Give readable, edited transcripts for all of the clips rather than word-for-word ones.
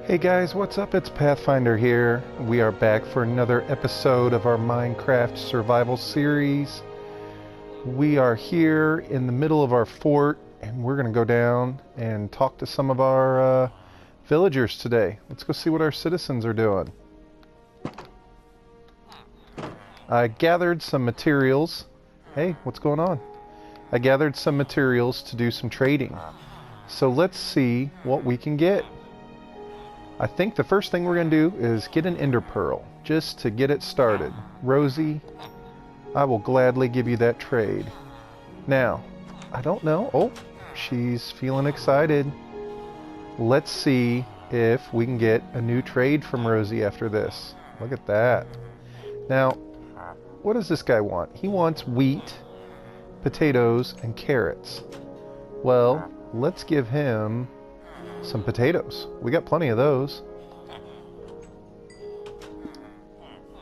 Hey guys, what's up? It's Pathfinder here. We are back for another episode of our Minecraft survival series. We are here in the middle of our fort, and we're going to go down and talk to some of our villagers today. Let's go see what our citizens are doing. I gathered some materials. Hey, what's going on? I gathered some materials to do some trading. So let's see what we can get. I think the first thing we're going to do is get an ender pearl, just to get it started. Rosie, I will gladly give you that trade. Now, I don't know. Oh, she's feeling excited. Let's see if we can get a new trade from Rosie after this. Look at that. Now, what does this guy want? He wants wheat, potatoes, and carrots. Well, let's give him some potatoes. We got plenty of those.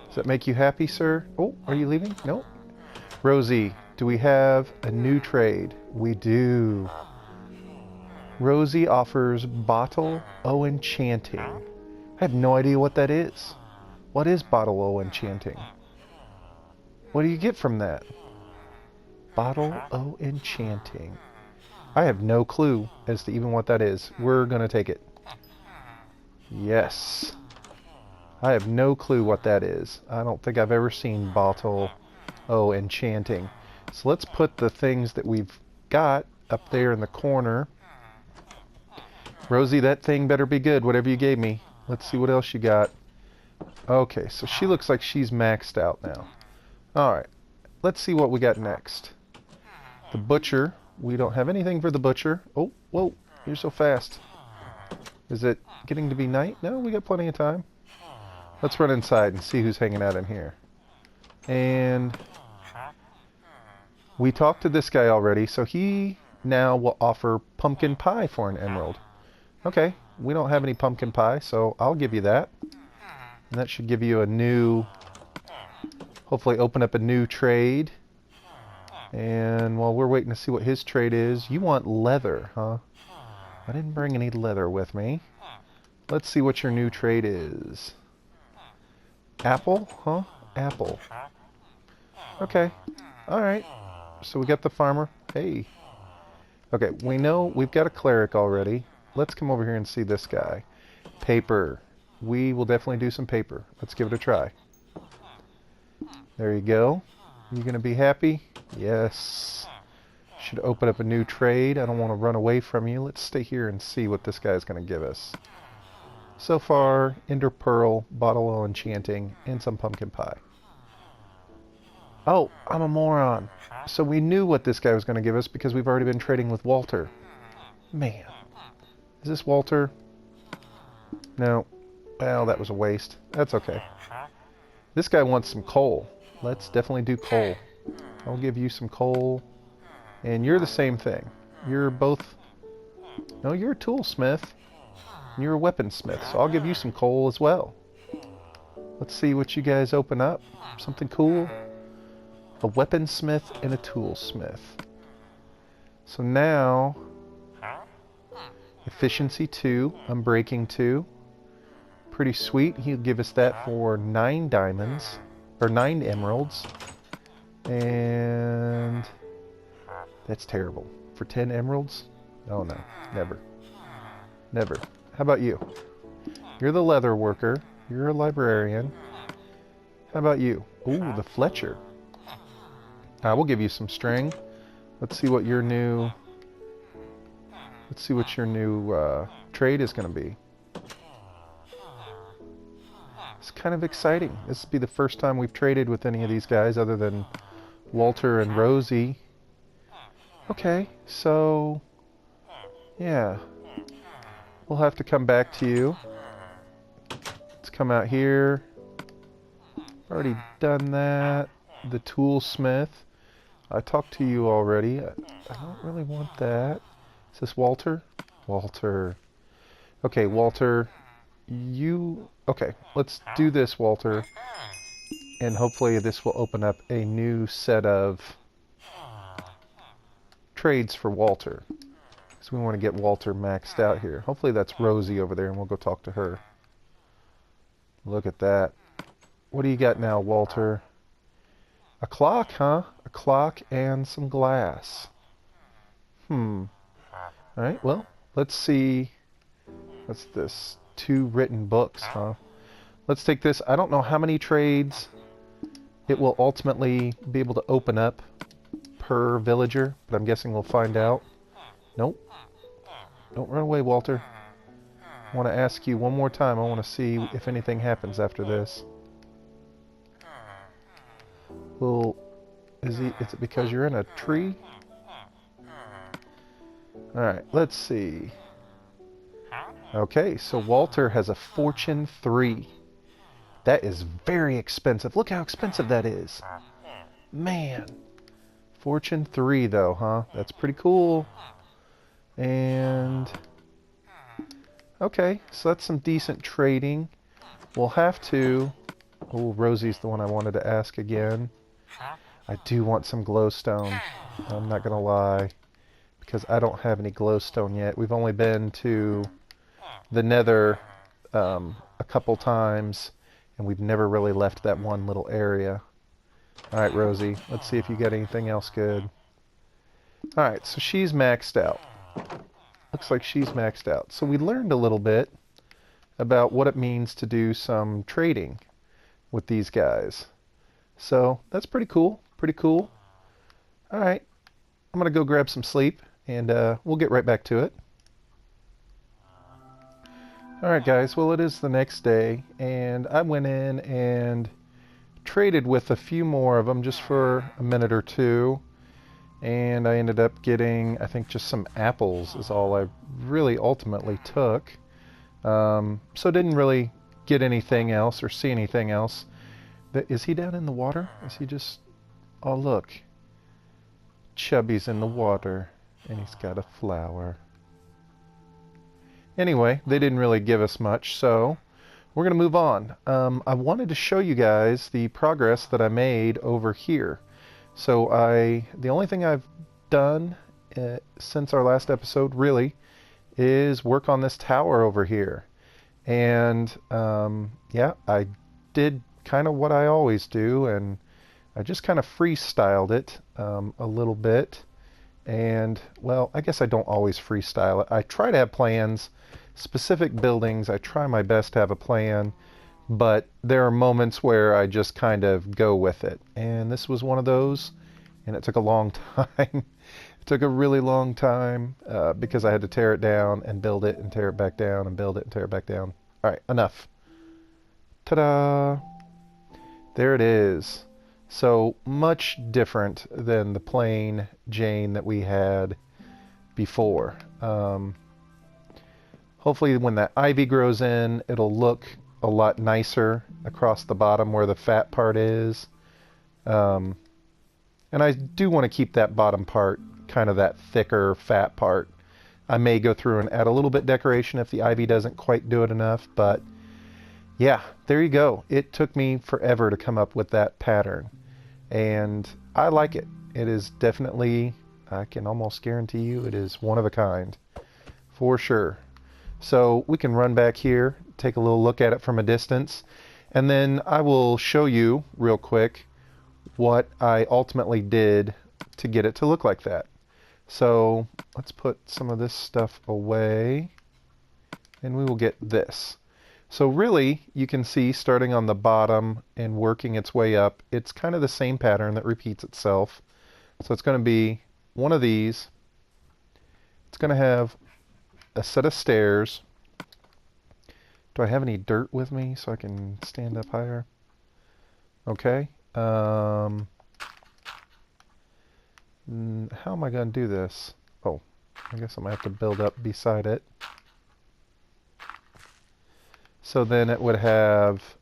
Does that make you happy, sir? Oh, are you leaving? No. Rosie, do we have a new trade? We do. Rosie offers Bottle O Enchanting. I have no idea what that is. What is Bottle O Enchanting? What do you get from that? Bottle O Enchanting. I have no clue as to even what that is. We're going to take it. Yes. I have no clue what that is. I don't think I've ever seen Bottle O Enchanting. So let's put the things that we've got up there in the corner. Rosie, that thing better be good, whatever you gave me. Let's see what else you got. Okay, so she looks like she's maxed out now. Alright, let's see what we got next. The butcher. We don't have anything for the butcher. Oh, whoa, you're so fast. Is it getting to be night? No, we got plenty of time. Let's run inside and see who's hanging out in here. And we talked to this guy already, so he now will offer pumpkin pie for an emerald. Okay, we don't have any pumpkin pie, so I'll give you that. And that should give you a new, hopefully open up a new trade. And while we're waiting to see what his trade is, you want leather, huh? I didn't bring any leather with me. Let's see what your new trade is. Apple, huh? Apple. Okay. Alright. So we got the farmer. Hey. Okay, we know we've got a cleric already. Let's come over here and see this guy. Paper. We will definitely do some paper. Let's give it a try. There you go. You gonna be happy? Yes. Should open up a new trade. I don't want to run away from you. Let's stay here and see what this guy's gonna give us. So far, ender pearl, bottle o enchanting, and some pumpkin pie. Oh, I'm a moron. So we knew what this guy was gonna give us because we've already been trading with Walter. Man. Is this Walter? No. Well, that was a waste. That's okay. This guy wants some coal. Let's definitely do coal. I'll give you some coal. And you're the same thing. You're both... No, you're a toolsmith. You're a weaponsmith, so I'll give you some coal as well. Let's see what you guys open up. Something cool. A weaponsmith and a toolsmith. So now... Efficiency 2. Unbreaking 2. Pretty sweet. He'll give us that for 9 diamonds. Or 9 emeralds. And that's terrible. For 10 emeralds? Oh no, never. Never. How about you? You're the leather worker. You're a librarian. How about you? Ooh, the Fletcher. I will give you some string. Let's see what your new... Let's see what your new trade is going to be. It's kind of exciting. This will be the first time we've traded with any of these guys other than Walter and Rosie. Okay, so... Yeah. We'll have to come back to you. Let's come out here. Already done that. The toolsmith. I talked to you already. I don't really want that. Is this Walter? Walter. Okay, Walter. You... Okay, let's do this, Walter. And hopefully this will open up a new set of trades for Walter. Because we want to get Walter maxed out here. Hopefully that's Rosie over there, and we'll go talk to her. Look at that. What do you got now, Walter? A clock, huh? A clock and some glass. Alright, well, let's see. What's this? 2 written books, huh? Let's take this. I don't know how many trades it will ultimately be able to open up per villager, but I'm guessing we'll find out. Nope. Don't run away, Walter. I want to ask you one more time. I want to see if anything happens after this. Well, is it because you're in a tree? Alright, let's see. Okay, so Walter has a Fortune 3. That is very expensive. Look how expensive that is. Man. Fortune 3 though, huh? That's pretty cool. And okay, so that's some decent trading. We'll have to... Oh, Rosie's the one I wanted to ask again. I do want some glowstone. I'm not going to lie. Because I don't have any glowstone yet. We've only been to the Nether a couple times. And we've never really left that one little area. Alright, Rosie. Let's see if you got anything else good. Alright, so she's maxed out. Looks like she's maxed out. So we learned a little bit about what it means to do some trading with these guys. So that's pretty cool. Pretty cool. Alright. I'm going to go grab some sleep, and we'll get right back to it. Alright guys, well it is the next day, and I went in and traded with a few more of them just for a minute or two. And I ended up getting, I think, just some apples is all I really ultimately took. So didn't really get anything else or see anything else. Is he down in the water? Is he just... Oh, look. Chubby's in the water, and he's got a flower. Anyway, they didn't really give us much, so we're going to move on. I wanted to show you guys the progress that I made over here. So the only thing I've done since our last episode, really, is work on this tower over here. And, yeah, I did kind of what I always do, and I just kind of freestyled it a little bit. And, well, I guess I don't always freestyle it. I try to have plans, specific buildings. I try my best to have a plan, but there are moments where I just kind of go with it. And this was one of those, and it took a long time. It took a really long time because I had to tear it down and build it and tear it back down and build it and tear it back down. All right, enough. Ta-da! There it is. So much different than the plain Jane that we had before. Hopefully when that ivy grows in, it'll look a lot nicer across the bottom where the fat part is. And I do want to keep that bottom part, kind of that thicker fat part. I may go through and add a little bit decoration if the ivy doesn't quite do it enough, but yeah, there you go. It took me forever to come up with that pattern. And I like it. It is definitely, I can almost guarantee you, it is one of a kind. For sure. So we can run back here, take a little look at it from a distance, and then I will show you real quick what I ultimately did to get it to look like that. So let's put some of this stuff away, and we will get this. So really, you can see starting on the bottom and working its way up, it's kind of the same pattern that repeats itself. So it's going to be one of these. It's going to have a set of stairs. Do I have any dirt with me so I can stand up higher? Okay. How am I going to do this? Oh, I guess I'm going to have to build up beside it. So then it would have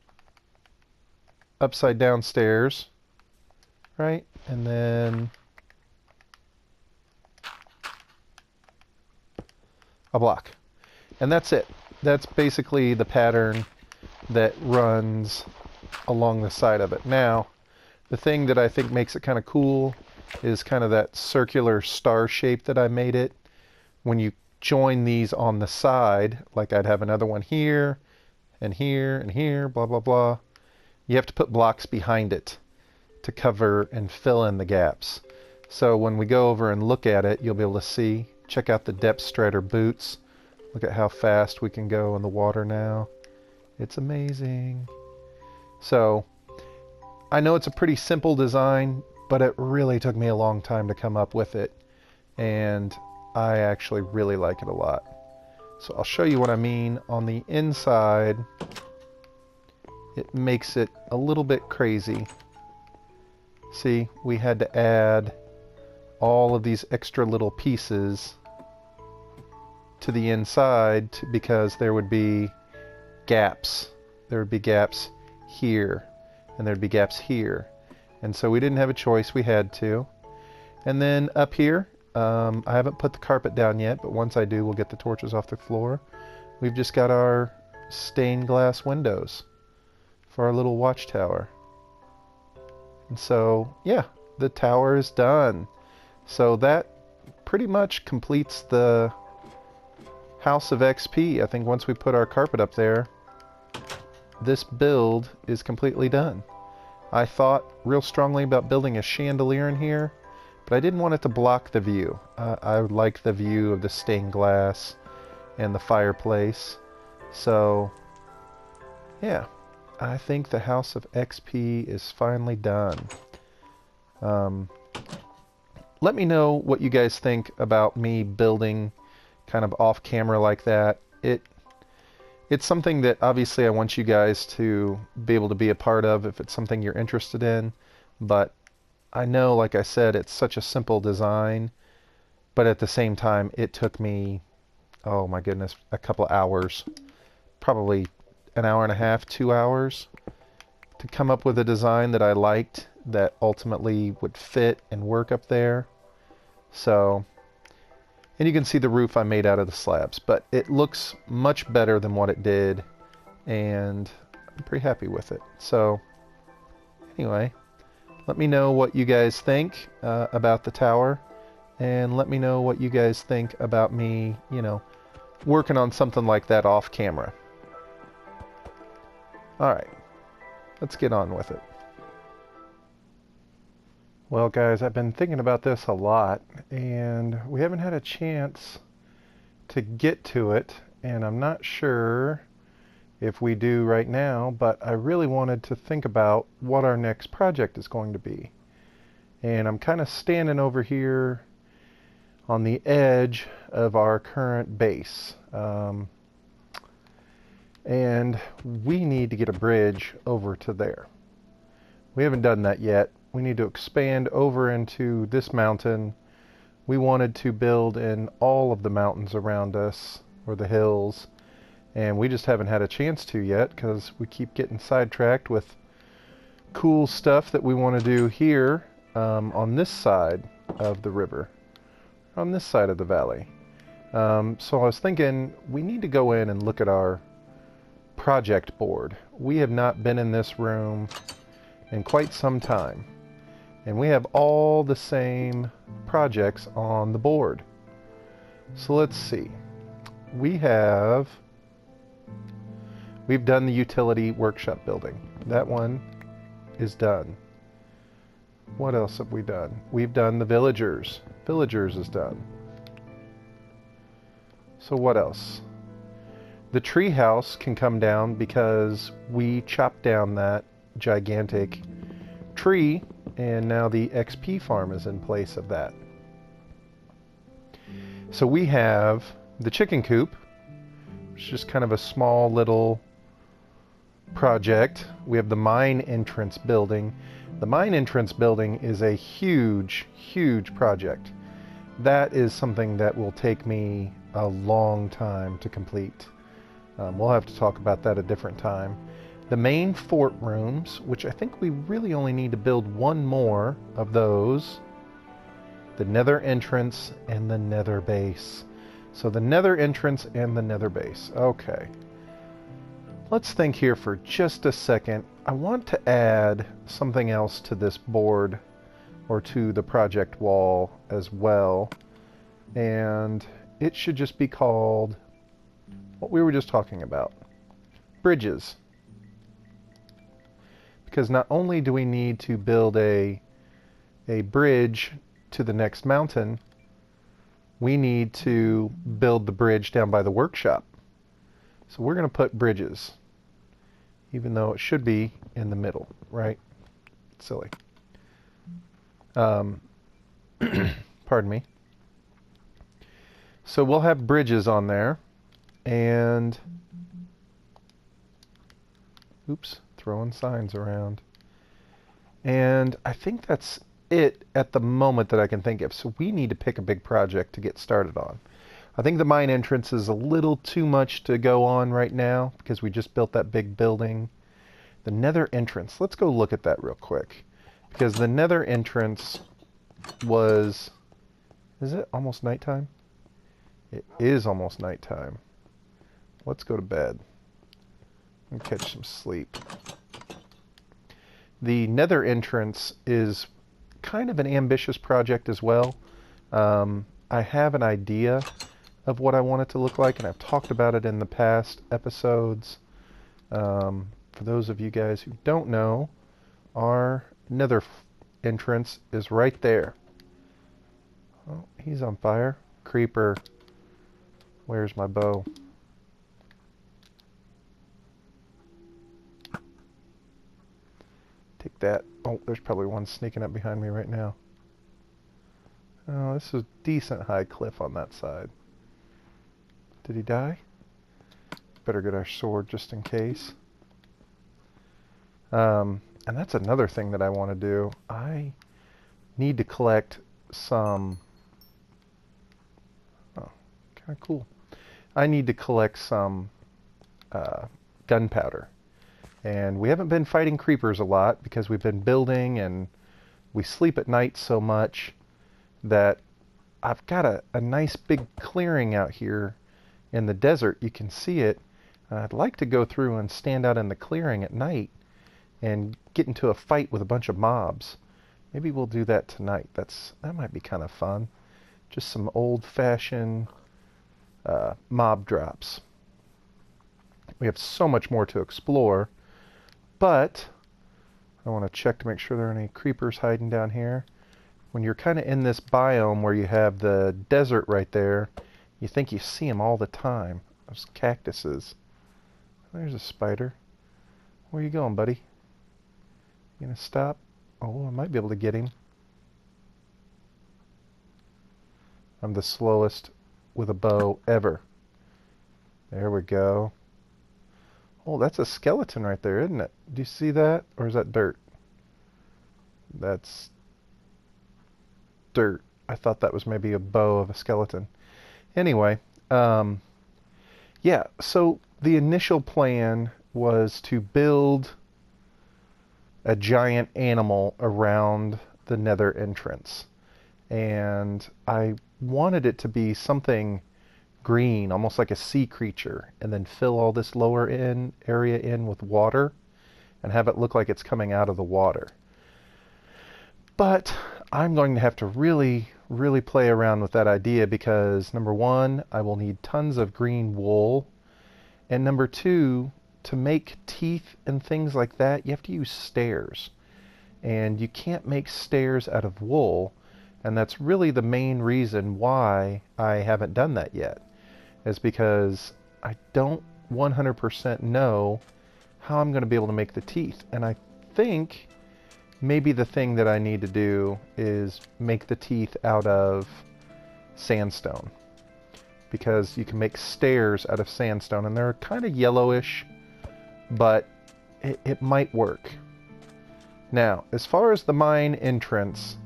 upside down stairs, right? And then a block. And that's it. That's basically the pattern that runs along the side of it. Now, the thing that I think makes it kind of cool is kind of that circular star shape that I made it. when you join these on the side, like I'd have another one here, and here, and here, blah, blah, blah, you have to put blocks behind it to cover and fill in the gaps. So when we go over and look at it, you'll be able to see, check out the depth strider boots. Look at how fast we can go in the water now. It's amazing. So I know it's a pretty simple design, but it really took me a long time to come up with it. And I actually really like it a lot. So I'll show you what I mean. On the inside, it makes it a little bit crazy. See, we had to add all of these extra little pieces to the inside because there would be gaps. There would be gaps here, and there'd be gaps here. And so we didn't have a choice, we had to. And then up here, I haven't put the carpet down yet, but once I do, we'll get the torches off the floor. We've just got our stained glass windows for our little watchtower. And so, yeah, the tower is done. So that pretty much completes the House of XP. I think once we put our carpet up there, this build is completely done. I thought real strongly about building a chandelier in here, but I didn't want it to block the view. I like the view of the stained glass and the fireplace. So, yeah, I think the House of XP is finally done. Let me know what you guys think about me building kind of off camera like that. It's something that obviously I want you guys to be able to be a part of if it's something you're interested in. But I know, like I said, it's such a simple design, but at the same time, it took me, oh my goodness, a couple hours, probably an hour and a half, 2 hours, to come up with a design that I liked that ultimately would fit and work up there. So, and you can see the roof I made out of the slabs, but it looks much better than what it did, and I'm pretty happy with it. So, anyway, let me know what you guys think about the tower, and let me know what you guys think about me, you know, working on something like that off camera. Alright, let's get on with it. Well, guys, I've been thinking about this a lot, and we haven't had a chance to get to it, and I'm not sure if we do right now, but I really wanted to think about what our next project is going to be. And I'm kind of standing over here on the edge of our current base. And we need to get a bridge over to there. We haven't done that yet. We need to expand over into this mountain. We wanted to build in all of the mountains around us, or the hills, and we just haven't had a chance to yet because we keep getting sidetracked with cool stuff that we want to do here on this side of the river, on this side of the valley. So I was thinking we need to go in and look at our project board. We have not been in this room in quite some time, and we have all the same projects on the board. So let's see. We've done the utility workshop building. That one is done. What else have we done? We've done the villagers. Villagers is done. So what else? The tree house can come down because we chopped down that gigantic tree, and now the XP farm is in place of that. So we have the chicken coop, which is just kind of a small little project. We have the mine entrance building. The mine entrance building is a huge, huge project. That is something that will take me a long time to complete. We'll have to talk about that a different time. The main fort rooms, which I think we really only need to build one more of those. The nether entrance and the nether base. So the nether entrance and the nether base. Okay. Let's think here for just a second. I want to add something else to this board, or to the project wall as well. And it should just be called what we were just talking about, bridges. Because not only do we need to build a bridge to the next mountain, we need to build the bridge down by the workshop. So we're going to put bridges, even though it should be in the middle, right? Silly. Pardon me. So we'll have bridges on there, and oops, throwing signs around. And I think that's it at the moment that I can think of. So we need to pick a big project to get started on. I think the mine entrance is a little too much to go on right now because we just built that big building. The nether entrance, let's go look at that real quick. Because the nether entrance was, is it almost nighttime? It is almost nighttime. Let's go to bed and catch some sleep. The nether entrance is kind of an ambitious project as well. I have an idea of what I want it to look like, and I've talked about it in the past episodes. For those of you guys who don't know, our nether entrance is right there. Oh, he's on fire. Creeper. Where's my bow? Take that. Oh, there's probably one sneaking up behind me right now. Oh, this is a decent high cliff on that side. Did he die? Better get our sword just in case. And that's another thing that I want to do. I need to collect some... Oh, kind of cool. I need to collect some gunpowder. And we haven't been fighting creepers a lot because we've been building and we sleep at night so much that I've got a nice big clearing out here in the desert. You can see it. I'd like to go through and stand out in the clearing at night and get into a fight with a bunch of mobs. Maybe we'll do that tonight. That might be kind of fun. Just some old-fashioned mob drops. We have so much more to explore, but I want to check to make sure there aren't any creepers hiding down here. When you're kind of in this biome where you have the desert right there, you think you see them all the time. Those cactuses. There's a spider. Where you going, buddy? You gonna stop? Oh, I might be able to get him. I'm the slowest with a bow ever. There we go. Oh, that's a skeleton right there, isn't it? Do you see that? Or is that dirt? That's dirt. I thought that was maybe a bow of a skeleton. Anyway, yeah, so the initial plan was to build a giant animal around the nether entrance. And I wanted it to be something green, almost like a sea creature, and then fill all this lower area in with water and have it look like it's coming out of the water. But I'm going to have to really play around with that idea because, number one, I will need tons of green wool, and number two, to make teeth and things like that, you have to use stairs. And you can't make stairs out of wool, and that's really the main reason why I haven't done that yet, is because I don't 100% know how I'm going to be able to make the teeth. And I think maybe the thing that I need to do is make the teeth out of sandstone, because you can make stairs out of sandstone, and they're kind of yellowish, but it might work. Now, as far as the mine entrance,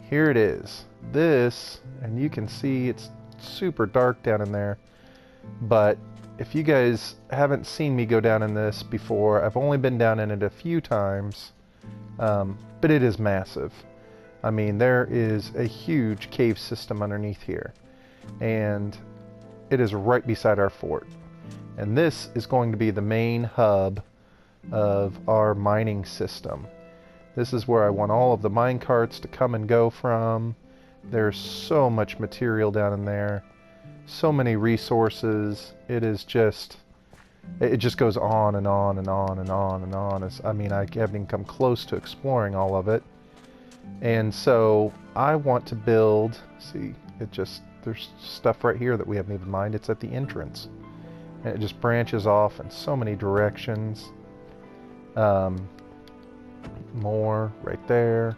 here it is. This, and you can see it's super dark down in there, but if you guys haven't seen me go down in this before, I've only been down in it a few times, but it is massive. I mean, there is a huge cave system underneath here, and it is right beside our fort. And this is going to be the main hub of our mining system. This is where I want all of the mine carts to come and go from. There's so much material down in there. so many resources. It just goes on and on and on and on and on. I mean, I haven't even come close to exploring all of it. And so I want to build, see, there's stuff right here that we haven't even mined. It's at the entrance. And it just branches off in so many directions. More right there.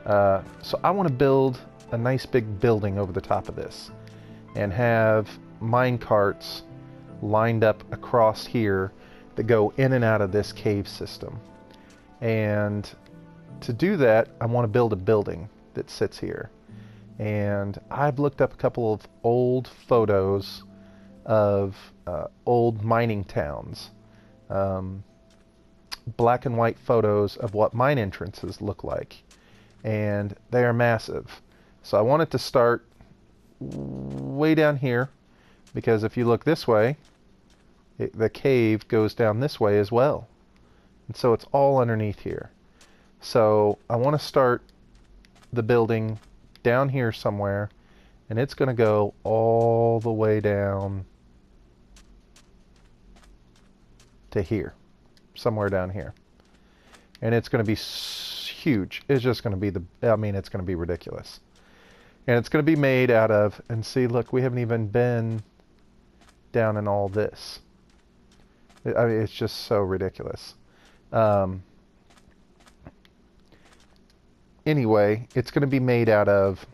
So I want to build a nice big building over the top of this and have mine carts lined up across here that go in and out of this cave system. And to do that, I want to build a building that sits here. And I've looked up a couple of old photos of old mining towns. Black and white photos of what mine entrances look like. And they are massive. So I want it to start way down here, because if you look this way, the cave goes down this way as well. And so it's all underneath here. So I want to start the building down here somewhere, and it's going to go all the way down to here, somewhere down here. And it's going to be huge. It's just going to be it's going to be ridiculous. And it's going to be made out of, and see, look, we haven't even been down in all this. I mean, it's just so ridiculous. Anyway, it's going to be made out of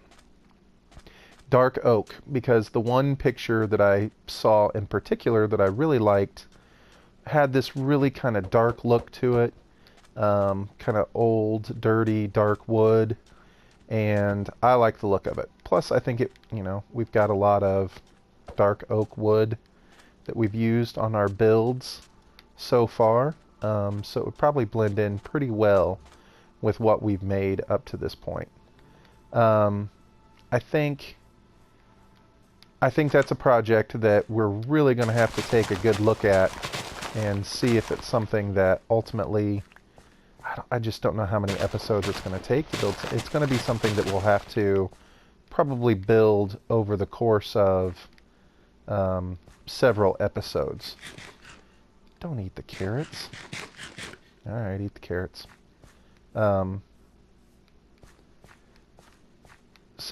dark oak, because the one picture that I saw in particular that I really liked had this really kind of dark look to it. Kind of old, dirty, dark wood. And I like the look of it. Plus, I think we've got a lot of dark oak wood that we've used on our builds so far. So it would probably blend in pretty well with what we've made up to this point. I think that's a project that we're really going to have to take a good look at and see if it's something that ultimately, I just don't know how many episodes it's going to take to build. It's going to be something that we'll have to probably build over the course of several episodes. Don't eat the carrots. Alright, eat the carrots. So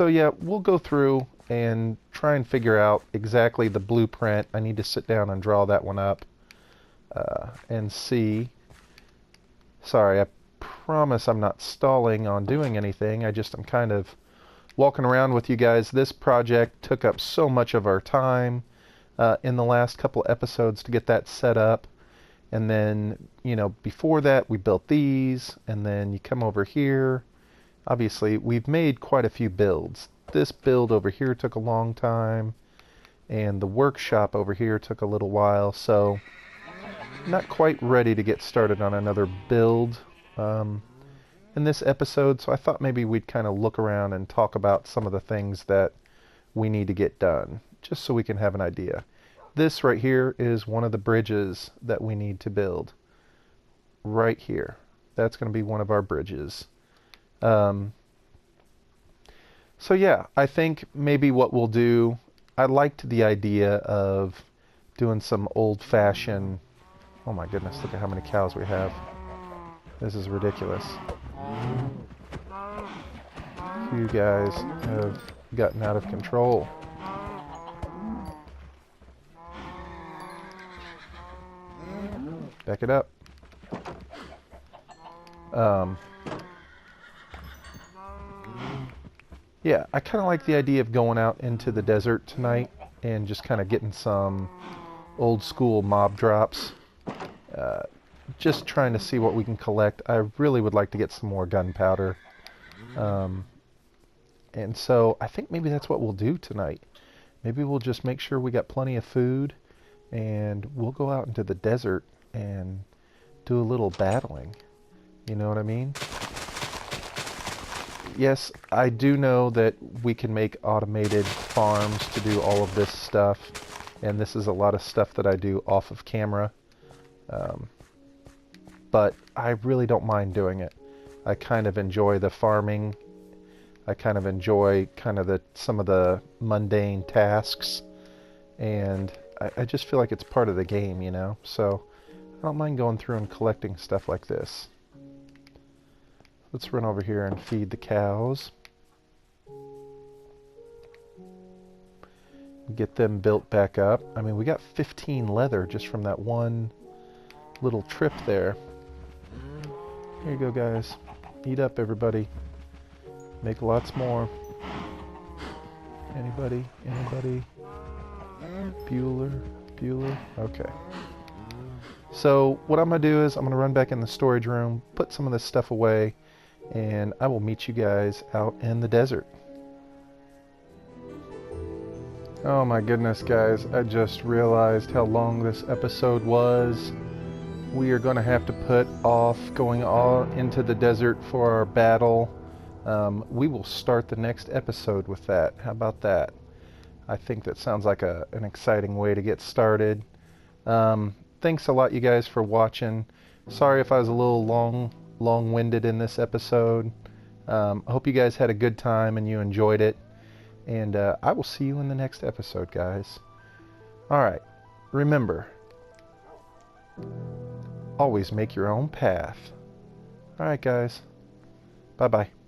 yeah, we'll go through and try and figure out exactly the blueprint. I need to sit down and draw that one up and see. Sorry, I promise I'm not stalling on doing anything. I'm kind of walking around with you guys. This project took up so much of our time in the last couple episodes to get that set up. And then, before that, we built these. And then you come over here. Obviously, we've made quite a few builds. This build over here took a long time. And the workshop over here took a little while. So, not quite ready to get started on another build in this episode. So I thought maybe we'd kind of look around and talk about some of the things that we need to get done, just so we can have an idea. This right here is one of the bridges that we need to build. Right here. That's going to be one of our bridges. So yeah, I think maybe what we'll do, I liked the idea of doing some old-fashioned... Oh my goodness, look at how many cows we have. This is ridiculous. You guys have gotten out of control. Back it up. Yeah, I kind of like the idea of going out into the desert tonight and just kind of getting some old school mob drops. Just trying to see what we can collect. I really would like to get some more gunpowder. And so I think maybe that's what we'll do tonight. Maybe we'll just make sure we got plenty of food, and we'll go out into the desert and do a little battling. You know what I mean? Yes, I do know that we can make automated farms to do all of this stuff, and this is a lot of stuff that I do off of camera. But I really don't mind doing it. I kind of enjoy the farming. I kind of enjoy some of the mundane tasks and I just feel like it's part of the game, you know? So I don't mind going through and collecting stuff like this. Let's run over here and feed the cows. Get them built back up. I mean, we got 15 leather just from that one little trip there. Here you go, guys. Eat up, everybody. Make lots more. Anybody? Anybody? Bueller? Okay. So what I'm going to do is I'm going to run back in the storage room, put some of this stuff away, and I will meet you guys out in the desert. Oh my goodness, guys, I just realized how long this episode was. We are going to have to put off going all into the desert for our battle. We will start the next episode with that. How about that? I think that sounds like an exciting way to get started. Thanks a lot, you guys, for watching. Sorry if I was a little long-winded in this episode. I hope you guys had a good time and you enjoyed it. And I will see you in the next episode, guys. Alright, remember, always make your own path. Alright, guys. Bye-bye.